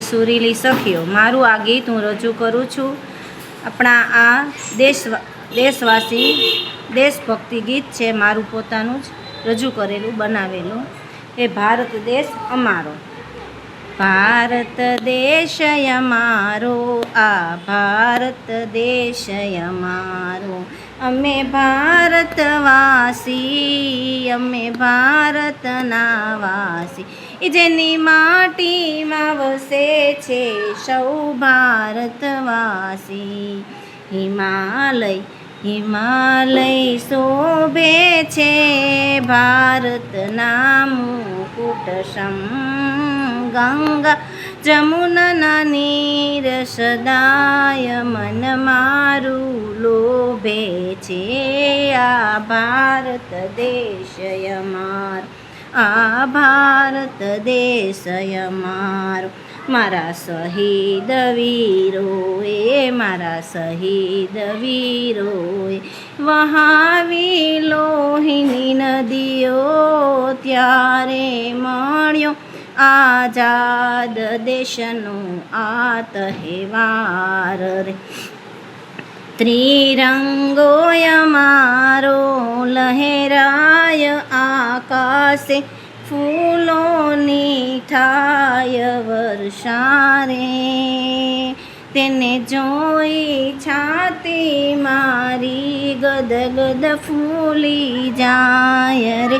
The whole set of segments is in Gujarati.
સુરીલી સખીઓ, મારું આ ગીત હું રજૂ કરું છું. આપણા આ દેશવાસી દેશભક્તિ ગીત છે, મારું પોતાનું જ રજૂ કરેલું બનાવેલું. એ ભારત દેશ અમારો. ભારત દેશ અમારો, આ ભારત દેશ અમારો, અમે ભારતવાસી, અમે ભારતના વાસી. જેની માટીમાં વસે છે સૌ ભારતવાસી. હિમાલય શોભે છે ભારતના મુકુટ સમ. ગંગા જમુના નીર સદાય મન મારું લોભે છે. આ ભારત દેશ અમારો, આ ભારત દેશ અમારો. મારા શહીદ વીરોએ, મારા શહીદ વીરોએ વહાવી લોહીની નદીઓ, ત્યારે મળ્યો આઝાદ દેશનો આ તહેવાર રે. ત્રિરંગો અમારો લહેરાય આકાશે, ફૂલોની થાય વર્ષા રે. તેને જોઈ છાતી મારી ગદગદ ફૂલી જાય રે.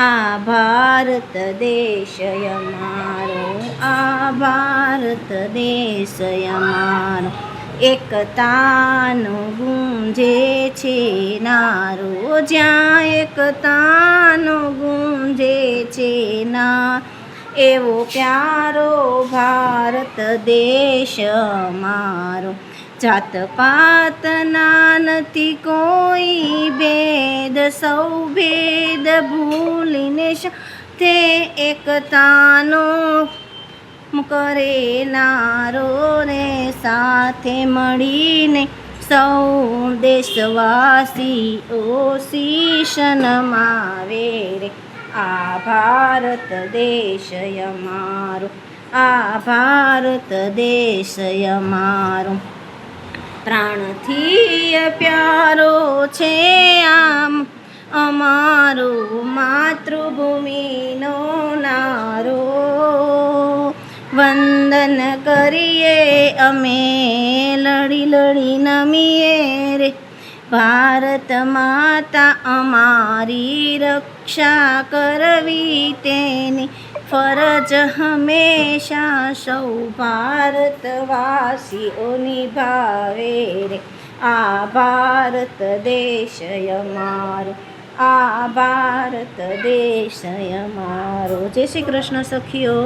આ ભારત દેશ અમારો, આ ભારત દેશ અમારો. એકતાનો ગુંજે છે નારો, જ્યાં એકતાનો ગુંજે છે ના, એવો પ્યારો ભારત દેશ અમારો. જાત પાતના નથી કોઈ ભેદ, સૌ ભેદ ભૂલીને સાથે એકતાનો કરે નારો રે. સાથે મળીને સૌ દેશવાસીઓ શીશ નમાવે રે. આ ભારત દેશ અમારો, આ ભારત દેશ અમારો. પ્રાણથી પ્યારો છે આમ અમારો માતૃભૂમિનો નારો. વંદન કરીએ અમે લડી લડી નમીએ રે. ભારત માતા અમારી રક્ષા કરવી તેની ફરજ હંમેશા સૌ ભારતવાસીઓ નિભાવે રે. આ ભારત દેશ અમારો, આ ભારત દેશ અમારો. જય શ્રી કૃષ્ણ સખીઓ.